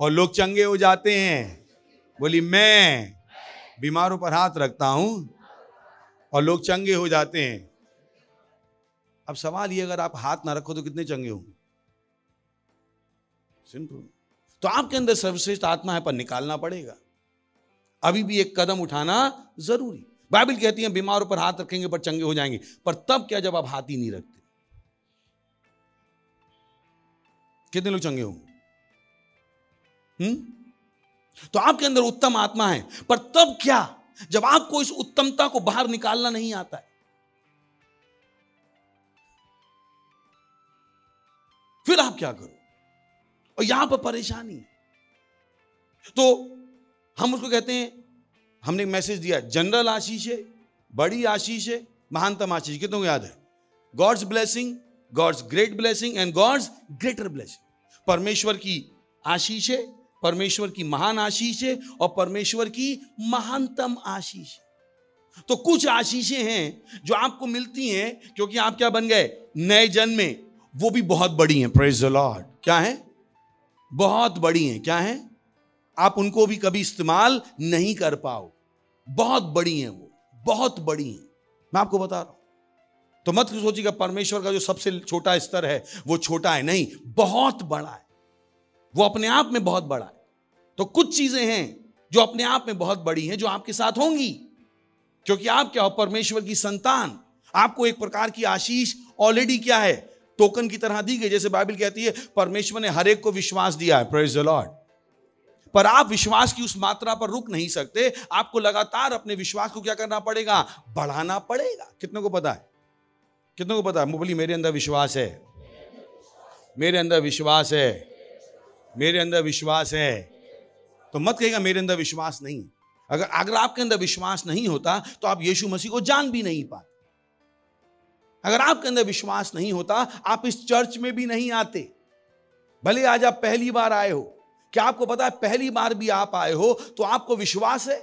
और लोग चंगे हो जाते हैं। बोलिए मैं बीमारों पर हाथ रखता हूं और लोग चंगे हो जाते हैं। अब सवाल ये, अगर आप हाथ ना रखो तो कितने चंगे होंगे? सिंपल। तो आपके अंदर सर्वश्रेष्ठ आत्मा है, पर निकालना पड़ेगा। अभी भी एक कदम उठाना जरूरी। बाइबल कहती है बीमारों पर हाथ रखेंगे पर चंगे हो जाएंगे, पर तब क्या जब आप हाथ ही नहीं रखते? कितने लोग चंगे होंगे? तो आपके अंदर उत्तम आत्मा है, पर तब क्या जब आपको इस उत्तमता को बाहर निकालना नहीं आता है? फिर आप क्या करो? और यहां पर परेशानी। तो हम उसको कहते हैं, हमने एक मैसेज दिया, जनरल आशीष है, बड़ी आशीष है, महानतम आशीष। कितनों को याद है? God's blessing, God's great blessing and God's greater blessing. परमेश्वर की आशीष है, परमेश्वर की महान आशीष है, और परमेश्वर की महानतम आशीष है। तो कुछ आशीषें हैं जो आपको मिलती हैं क्योंकि आप क्या बन गए, नए जन्म में, वो भी बहुत बड़ी हैं। Praise the Lord. क्या है? बहुत बड़ी हैं। क्या है? आप उनको भी कभी इस्तेमाल नहीं कर पाओ। बहुत बड़ी हैं, वो बहुत बड़ी हैं। मैं आपको बता रहा हूं। तो मत सोचिएगा परमेश्वर का जो सबसे छोटा स्तर है वो छोटा है, नहीं, बहुत बड़ा है। वो अपने आप में बहुत बड़ा है। तो कुछ चीजें हैं जो अपने आप में बहुत बड़ी हैं, जो आपके साथ होंगी, क्योंकि आप क्या हो, परमेश्वर की संतान। आपको एक प्रकार की आशीष ऑलरेडी क्या है, टोकन की तरह दी गई। जैसे बाइबल कहती है परमेश्वर ने हर एक को विश्वास दिया है। Praise the Lord. पर आप विश्वास की उस मात्रा पर रुक नहीं सकते। आपको लगातार अपने विश्वास को क्या करना पड़ेगा, बढ़ाना पड़ेगा। कितनों को पता है? कितनों को पता है? बोलिए मेरे अंदर विश्वास है, मेरे अंदर विश्वास है, मेरे अंदर विश्वास है। तो मत कहिएगा मेरे अंदर विश्वास नहीं। अगर आपके अंदर विश्वास नहीं होता तो आप यीशु मसीह को जान भी नहीं पाते। अगर आपके अंदर विश्वास नहीं होता, आप इस चर्च में भी नहीं आते। भले आज आप पहली बार आए हो, क्या आपको पता है पहली बार भी आप आए हो तो आपको विश्वास है?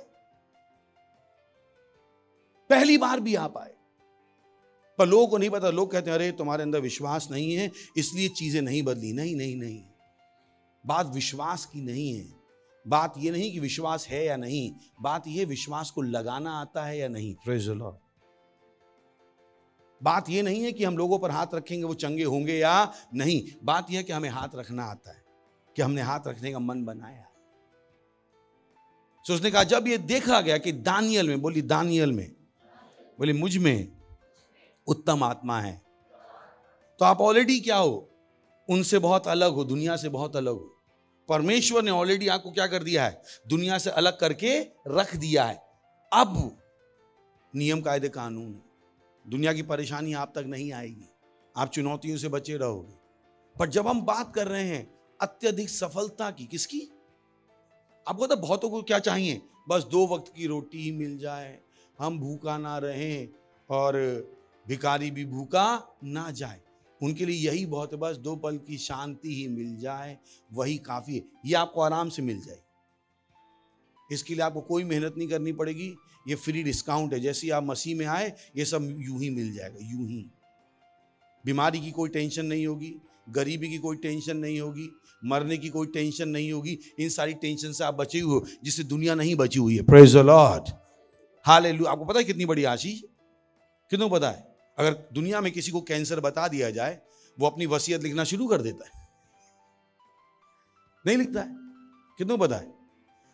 पहली बार भी आप आए, पर लोगों को नहीं पता। लोग कहते हैं अरे तुम्हारे अंदर विश्वास नहीं है इसलिए चीजें नहीं बदली। नहीं नहीं नहीं, बात विश्वास की नहीं है। बात यह नहीं कि विश्वास है या नहीं, बात यह विश्वास को लगाना आता है या नहीं। Praise the Lord. बात यह नहीं है कि हम लोगों पर हाथ रखेंगे वो चंगे होंगे या नहीं, बात यह है कि हमें हाथ रखना आता है, कि हमने हाथ रखने का मन बनाया। तो उसने कहा जब ये देखा गया कि दानियल में, बोली दानियल में, बोली मुझ में उत्तम आत्मा है, तो आप ऑलरेडी क्या हो? उनसे बहुत अलग हो, दुनिया से बहुत अलग हो। परमेश्वर ने ऑलरेडी आपको क्या कर दिया है? दुनिया से अलग करके रख दिया है। अब नियम कायदे कानून, दुनिया की परेशानी आप तक नहीं आएगी, आप चुनौतियों से बचे रहोगे। पर जब हम बात कर रहे हैं अत्यधिक सफलता की, किसकी? आपको तो बहुतों को क्या चाहिए? बस 2 वक्त की रोटी मिल जाए, हम भूखा ना रहें और भिखारी भी भूखा ना जाए। उनके लिए यही बहुत है, बस 2 पल की शांति ही मिल जाए, वही काफी है। ये आपको आराम से मिल जाए, इसके लिए आपको कोई मेहनत नहीं करनी पड़ेगी। ये फ्री डिस्काउंट है। जैसे आप मसीह में आए ये सब यूं ही मिल जाएगा, यूं ही। बीमारी की कोई टेंशन नहीं होगी, गरीबी की कोई टेंशन नहीं होगी, मरने की कोई टेंशन नहीं होगी। इन सारी टेंशन से आप बचे हुए हो जिससे दुनिया नहीं बची हुई है। Praise the Lord, hallelujah. आपको पता है कितनी बड़ी आशीष? कितनों पता है? अगर दुनिया में किसी को कैंसर बता दिया जाए, वो अपनी वसीयत लिखना शुरू कर देता है, नहीं लिखता है? कितनों पता है?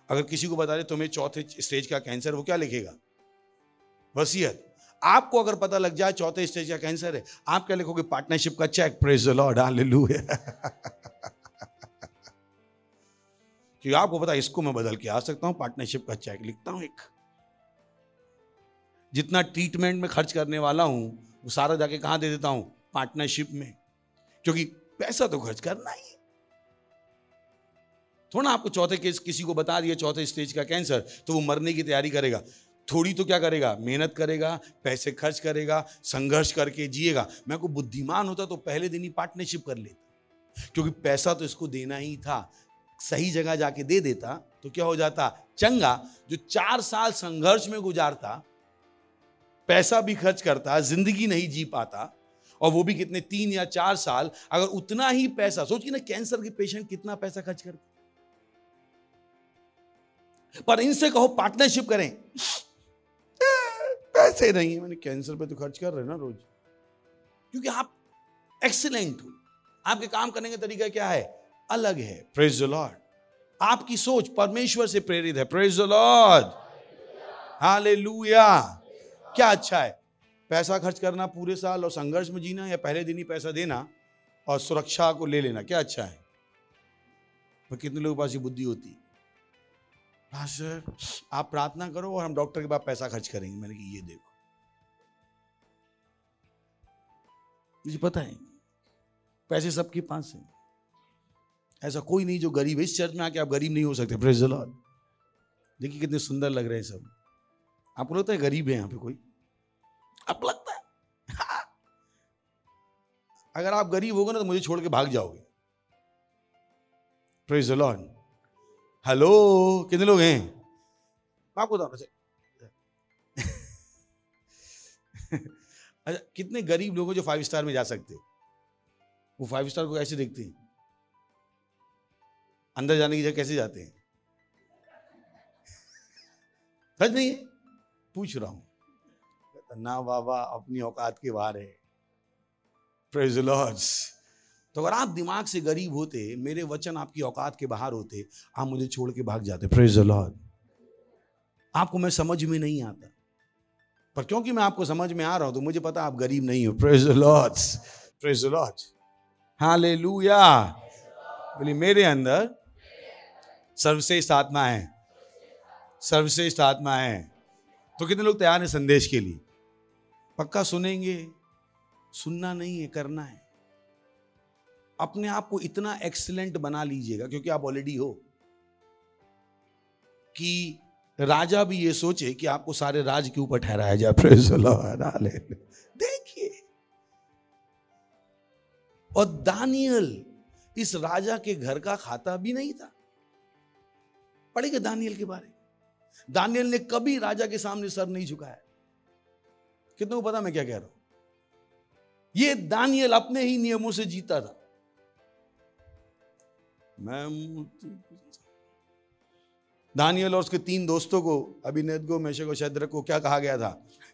अगर किसी को बता दे तुम्हें 4थे स्टेज का कैंसर, वो क्या लिखेगा? वसीयत। आपको अगर पता लग जाए 4थे स्टेज का कैंसर है, आप क्या लिखोगे? पार्टनरशिप का cheque. Praise the Lord, hallelujah. कि आपको पता है इसको मैं बदल के आ सकता हूं, पार्टनरशिप का चेक लिखता हूं एक। जितना ट्रीटमेंट में खर्च करने वाला हूं वो सारा जाके कहां दे देता हूं? पार्टनरशिप में, क्योंकि पैसा तो खर्च करना ही। थोड़ा आपको 4थे केस किसी को बता दिया 4थे स्टेज का कैंसर, तो वो मरने की तैयारी करेगा। थोड़ी तो क्या करेगा? मेहनत करेगा, पैसे खर्च करेगा, संघर्ष करके जिएगा। मैं को बुद्धिमान होता तो पहले दिन ही पार्टनरशिप कर लेता, क्योंकि पैसा तो इसको देना ही था। सही जगह जाके दे देता तो क्या हो जाता? चंगा। जो 4 साल संघर्ष में गुजारता, पैसा भी खर्च करता, जिंदगी नहीं जी पाता, और वो भी कितने 3 या 4 साल। अगर उतना ही पैसा, सोचिए ना कैंसर के पेशेंट कितना पैसा खर्च करते। पर इनसे कहो पार्टनरशिप करें, पैसे नहीं है। मैंने कैंसर पे तो खर्च कर रहे हैं ना रोज, क्योंकि आप एक्सीलेंट हो, आपके काम करने का तरीका क्या है? अलग है। Praise the Lord. आपकी सोच परमेश्वर से प्रेरित है। Praise the Lord, hallelujah. क्या अच्छा है? पैसा खर्च करना पूरे साल और संघर्ष में जीना, या पहले दिन ही पैसा देना और सुरक्षा को ले लेना? क्या अच्छा है? पर कितने लोगों के पास ये बुद्धि होती? हाँ सर, आप प्रार्थना करो और हम डॉक्टर के पास पैसा खर्च करेंगे। मैंने कहा ये देखो, मुझे पता है पैसे सबके पास हैं, ऐसा कोई नहीं जो गरीब है। इस चर्च में आके आप गरीब नहीं हो सकते। Praise the Lord. देखिए कितने सुंदर लग रहे हैं सब। आपको लगता है गरीब है यहाँ पे कोई? आपको लगता है? हाँ। अगर आप गरीब होगे ना तो मुझे छोड़ के भाग जाओगे। Praise the Lord. हेलो, कितने लोग हैं? आपको बताना चाहिए। अच्छा, कितने गरीब लोग हैं जो 5 स्टार में जा सकते? वो 5 स्टार को कैसे देखते हैं? अंदर जाने की जगह कैसे जाते हैं? सच नहीं है, पूछ रहा हूं ना बाबा, अपनी औकात के बाहर है। Praise the Lord. तो अगर आप दिमाग से गरीब होते, मेरे वचन आपकी औकात के बाहर होते, आप मुझे छोड़ के भाग जाते। Praise the Lord. आपको मैं समझ में नहीं आता, पर क्योंकि मैं आपको समझ में आ रहा हूं तो मुझे पता आप गरीब नहीं हो। Praise the Lord, praise the Lord, hallelujah. बोलिए मेरे अंदर सर्वश्रेष्ठ आत्मा है, सर्वश्रेष्ठ आत्मा है। तो कितने लोग तैयार हैं संदेश के लिए? पक्का सुनेंगे? सुनना नहीं है, करना है। अपने आप को इतना एक्सीलेंट बना लीजिएगा, क्योंकि आप ऑलरेडी हो, कि राजा भी ये सोचे कि आपको सारे राज के ऊपर ठहराया जाए। Praise the Lord, hallelujah. देखिए और दानियल इस राजा के घर का खाता भी नहीं था। पढ़ेगा दानियल के बारे में। दानियल ने कभी राजा के सामने सर नहीं झुकाया। कितनों को पता मैं क्या कह रहा हूं? ये दानियल अपने ही नियमों से जीता था। दानियल और उसके 3 दोस्तों को, अबीनदगो, मेशक और शद्रक को क्या कहा गया था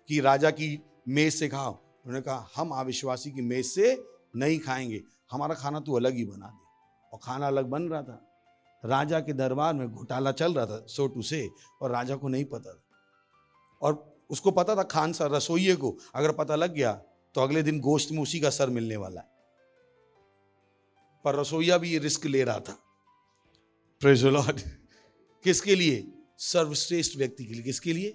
कि राजा की मेज से खाओ। उन्होंने कहा हम अविश्वासी की मेज से नहीं खाएंगे, हमारा खाना तू अलग ही बना दे। और खाना अलग बन रहा था। राजा के दरबार में घोटाला चल रहा था, सो टू से, और राजा को नहीं पता था। और उसको पता था, खान सा रसोइये को अगर पता लग गया तो अगले दिन गोश्त में उसी का सर मिलने वाला है। पर रसोइया भी ये रिस्क ले रहा था। Praise the Lord. किसके लिए? सर्वश्रेष्ठ व्यक्ति के लिए। किसके लिए?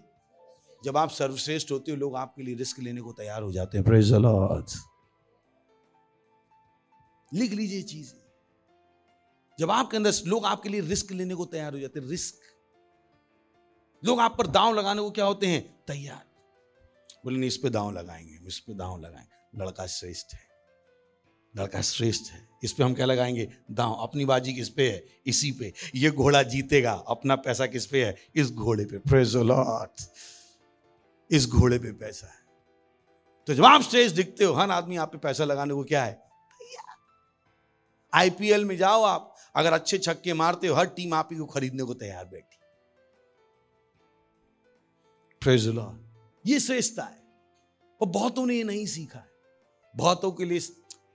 जब आप सर्वश्रेष्ठ होते हो, लोग आपके लिए रिस्क लेने को तैयार हो जाते हैं। Praise the Lord. लिख लीजिए चीज। जब आपके अंदर लोग आपके लिए रिस्क लेने को तैयार हो जाते हैं, रिस्क, लोग आप पर दांव लगाने को क्या होते हैं? तैयार। बोले नहीं, इस पे दांव लगाएंगे, इस पे दांव लगाएंगे। लड़का श्रेष्ठ है, लड़का श्रेष्ठ है, इस पे हम क्या लगाएंगे? दांव। अपनी बाजी किस पे है? इसी पे। ये घोड़ा जीतेगा। अपना पैसा किस पे है? इस घोड़े पे। Praise the Lord. इस घोड़े पे पैसा है। तो जब आप श्रेष्ठ दिखते हो, हर आदमी आप पे पैसा लगाने को क्या है? तैयार। आईपीएल में जाओ आप, अगर अच्छे छक्के मारते हो, हर टीम आप ही को खरीदने को तैयार बैठी। Praise the Lord. ये श्रेष्ठता है। और बहुतों ने ये नहीं सीखा है। बहुतों के लिए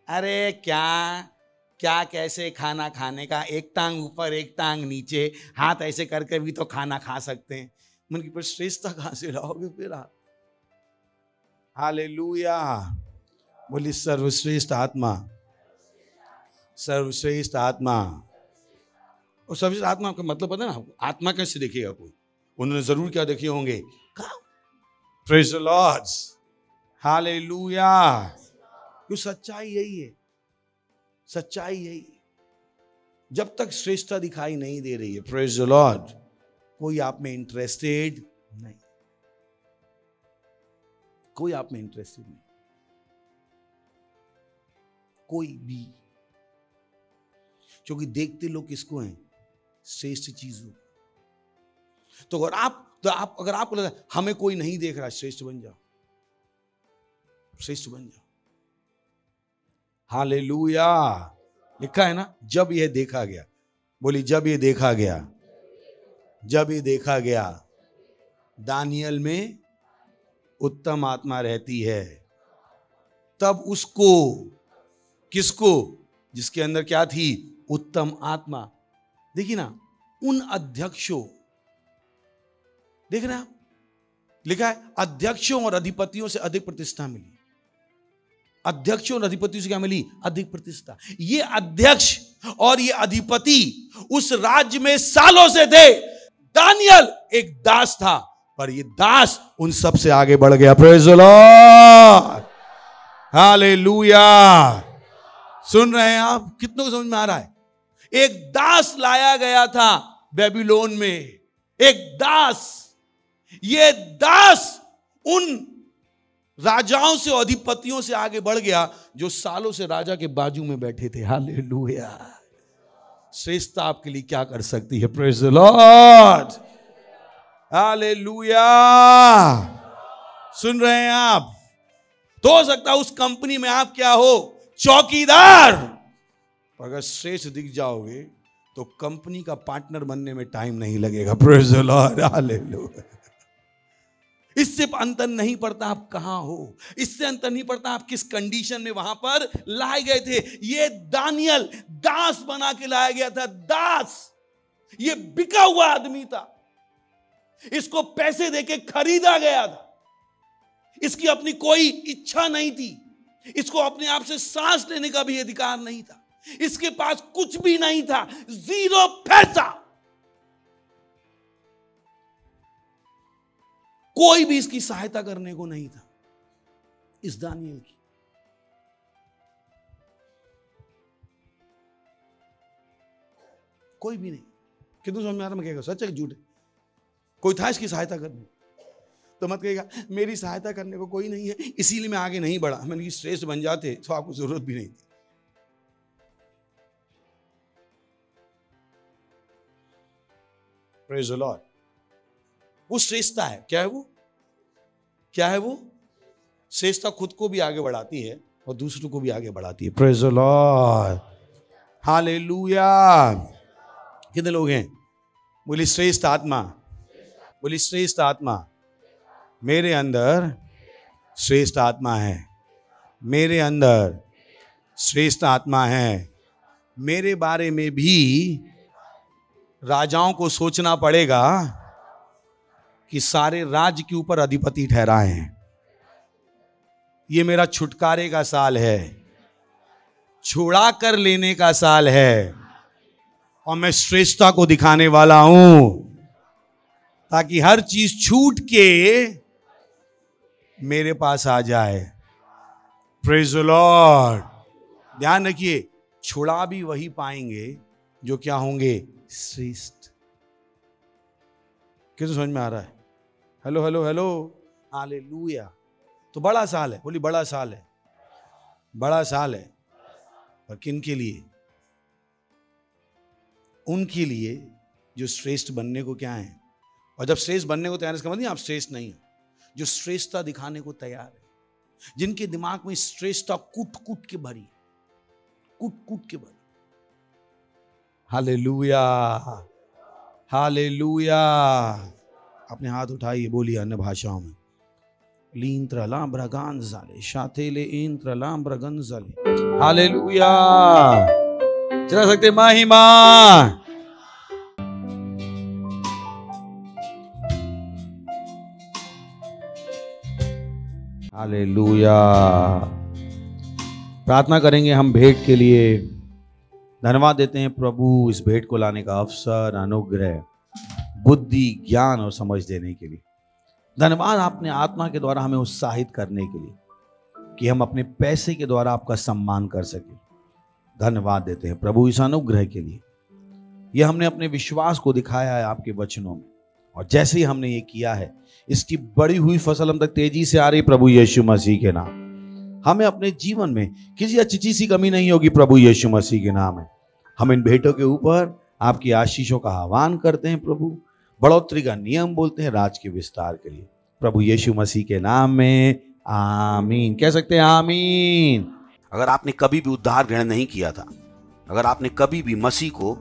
अरे क्या कैसे खाना खाने का, एक टांग ऊपर एक टांग नीचे, हाथ ऐसे करके भी तो खाना खा सकते हैं। मन की पर श्रेष्ठता कहां से लाओगे फिर आप? हालेलुया। बोली सर्वश्रेष्ठ आत्मा, सर्वश्रेष्ठ आत्मा। और सर्वश्रेष्ठ आत्मा का मतलब पता है ना? आत्मा कैसे देखेगा कोई? उन्होंने जरूर क्या देखे होंगे? Praise the Lord. हालेलुया। क्यों? सच्चाई यही है। सच्चाई यही है। जब तक श्रेष्ठता दिखाई नहीं दे रही है, प्रेज़ द लॉर्ड, कोई आप में इंटरेस्टेड नहीं। कोई आप में इंटरेस्टेड नहीं, कोई भी। क्योंकि देखते लोग किसको हैं? श्रेष्ठ चीजों। तो अगर आपको लगा हमें कोई नहीं देख रहा, श्रेष्ठ बन जाओ, श्रेष्ठ बन जाओ। हालेलुया। लिखा है ना, जब यह देखा गया। बोली जब ये देखा गया, जब ये देखा गया, दानियल में उत्तम आत्मा रहती है, तब उसको, किसको? जिसके अंदर क्या थी? उत्तम आत्मा। देखिए ना, उन अध्यक्षों, देख रहे हैं आप, लिखा है अध्यक्षों और अधिपतियों से अधिक प्रतिष्ठा मिली। अध्यक्षों और अधिपतियों से क्या मिली? अधिक प्रतिष्ठा। ये अध्यक्ष और ये अधिपति उस राज्य में सालों से थे। दानियल एक दास था, पर ये दास उन सब से आगे बढ़ गया। Praise the Lord. हालेलुया। सुन रहे हैं आप? कितनों को समझ में आ रहा है? एक दास लाया गया था बेबीलोन में, एक दास। ये दास उन राजाओं से, अधिपतियों से आगे बढ़ गया जो सालों से राजा के बाजू में बैठे थे। हालेलुया। श्रेष्ठता आपके लिए क्या कर सकती है? Praise the Lord. हालेलुया। सुन रहे हैं आप? तो हो सकता है उस कंपनी में आप क्या हो? चौकीदार। अगर श्रेष्ठ दिख जाओगे तो कंपनी का पार्टनर बनने में टाइम नहीं लगेगा। Praise the Lord. हालेलुया। इससे अंतर नहीं पड़ता आप कहां हो, इससे अंतर नहीं पड़ता आप किस कंडीशन में वहां पर लाए गए थे। ये दानियल दास बना के लाया गया था। दास, ये बिका हुआ आदमी था। इसको पैसे देके खरीदा गया था। इसकी अपनी कोई इच्छा नहीं थी। इसको अपने आप से सांस लेने का भी अधिकार नहीं था। इसके पास कुछ भी नहीं था, 0 पैसा। कोई भी इसकी सहायता करने को नहीं था, इस दानियल की। कोई भी नहीं। कितने समझ में आ रहा मैं? कहेगा सच है कि झूठ है? कोई था इसकी सहायता करने? तो मत कहेगा मेरी सहायता करने को कोई नहीं है इसीलिए मैं आगे नहीं बढ़ा। मैंने श्रेष्ठ बन जाते तो आपको जरूरत भी नहीं थी। Praise the Lord. वो श्रेष्ठता है। क्या है वो? क्या है वो? श्रेष्ठता खुद को भी आगे बढ़ाती है और दूसरों को भी आगे बढ़ाती है। Praise the Lord, hallelujah. कितने लोग हैं? बोली श्रेष्ठ आत्मा, बोली श्रेष्ठ आत्मा। मेरे अंदर श्रेष्ठ आत्मा है, मेरे अंदर श्रेष्ठ आत्मा है। मेरे बारे में भी राजाओं को सोचना पड़ेगा कि सारे राज्य के ऊपर अधिपति ठहराए हैं। ये मेरा छुटकारे का साल है, छुड़ा कर लेने का साल है, और मैं श्रेष्ठता को दिखाने वाला हूं, ताकि हर चीज छूट के मेरे पास आ जाए। Praise the Lord. ध्यान रखिए, छुड़ा भी वही पाएंगे जो क्या होंगे? श्रेष्ठ। किस समझ में आ रहा है? Hello hello hello, hallelujah. तो बड़ा साल है, बोली बड़ा साल है, बड़ा साल है। और किन के लिए? उनके लिए जो श्रेष्ठ बनने को क्या है। और जब श्रेष्ठ बनने को तैयार है, इसका मतलब आप श्रेष्ठ नहीं हो, जो श्रेष्ठता दिखाने को तैयार है, जिनके दिमाग में श्रेष्ठता कूट कूट के भरी, कूट कूट के भरी। Hallelujah, hallelujah. अपने हाथ उठाइए, बोलिए अन्य भाषाओं में। लींत्रलाम ब्रगांजाले शातेले इंत्रलाम ब्रगंजाले। हालेलुया। चला सकते महिमा। हालेलुया। प्रार्थना करेंगे हम भेंट के लिए। धन्यवाद देते हैं प्रभु इस भेंट को लाने का अवसर, अनुग्रह, बुद्धि, ज्ञान और समझ देने के लिए। धन्यवाद आपने आत्मा के द्वारा हमें उत्साहित करने के लिए कि हम अपने पैसे के द्वारा आपका सम्मान कर सकें। धन्यवाद देते हैं प्रभु इस अनुग्रह के लिए। यह हमने अपने विश्वास को दिखाया है आपके वचनों में, और जैसे ही हमने ये किया है, इसकी बड़ी हुई फसल हम तक तेजी से आ रही प्रभु यीशु मसीह के नाम। हमें अपने जीवन में किसी अच्छी सी कमी नहीं होगी प्रभु यीशु मसीह के नाम है। हम इन भेंटों के ऊपर आपकी आशीषों का आह्वान करते हैं प्रभु, बढ़ोतरी का नियम बोलते हैं राज के विस्तार के लिए प्रभु यीशु मसीह के नाम में, आमीन। कह सकते हैं आमीन। अगर आपने कभी भी उद्धार ग्रहण नहीं किया था, अगर आपने कभी भी मसीह को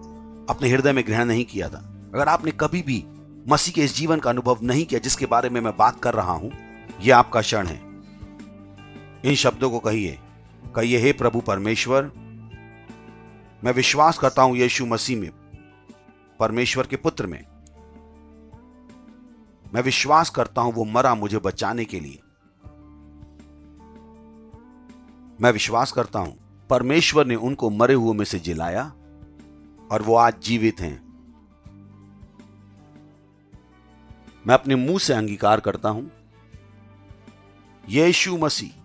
अपने हृदय में ग्रहण नहीं किया था, अगर आपने कभी भी मसीह के इस जीवन का अनुभव नहीं किया जिसके बारे में मैं बात कर रहा हूं, यह आपका क्षण है। इन शब्दों को कहिए, कहिए, हे प्रभु परमेश्वर, मैं विश्वास करता हूं यीशु मसीह में, परमेश्वर के पुत्र में। मैं विश्वास करता हूं वो मरा मुझे बचाने के लिए। मैं विश्वास करता हूं परमेश्वर ने उनको मरे हुए में से जिलाया और वो आज जीवित हैं। मैं अपने मुंह से अंगीकार करता हूं यीशु मसीह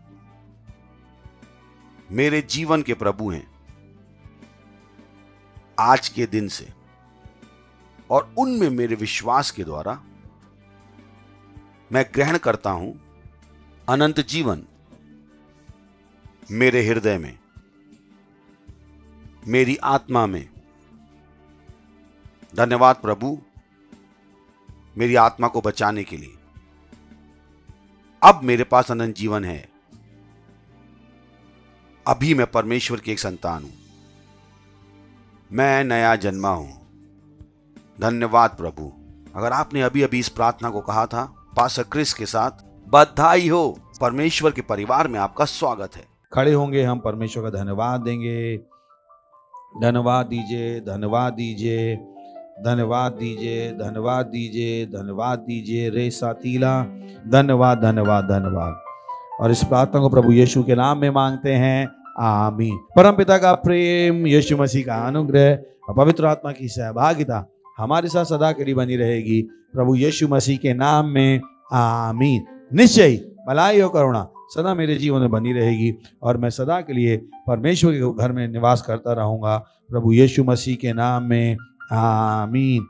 मेरे जीवन के प्रभु हैं आज के दिन से, और उनमें मेरे विश्वास के द्वारा मैं ग्रहण करता हूं अनंत जीवन मेरे हृदय में, मेरी आत्मा में। धन्यवाद प्रभु मेरी आत्मा को बचाने के लिए। अब मेरे पास अनंत जीवन है। अभी मैं परमेश्वर की एक संतान हूं, मैं नया जन्मा हूं। धन्यवाद प्रभु। अगर आपने अभी अभी इस प्रार्थना को कहा था पास्टर क्रिस के साथ, बधाई हो, परमेश्वर के परिवार में आपका स्वागत है। खड़े होंगे, हम परमेश्वर का धन्यवाद देंगे। धन्यवाद दीजिए, धन्यवाद दीजिए, धन्यवाद दीजिए, धन्यवाद दीजिए, धन्यवाद दीजिए। रे सातीला, धन्यवाद धन्यवाद धन्यवाद। और इस प्रार्थना को प्रभु यीशु के नाम में मांगते हैं, आमीन। परम पिता का प्रेम, यीशु मसीह का अनुग्रह और पवित्र आत्मा की सहभागिता हमारे साथ सदा के लिए बनी रहेगी प्रभु यीशु मसीह के नाम में, आमीन। निश्चय भलाई और करुणा सदा मेरे जीवन में बनी रहेगी, और मैं सदा के लिए परमेश्वर के घर में निवास करता रहूंगा प्रभु यीशु मसीह के नाम में, आमीन।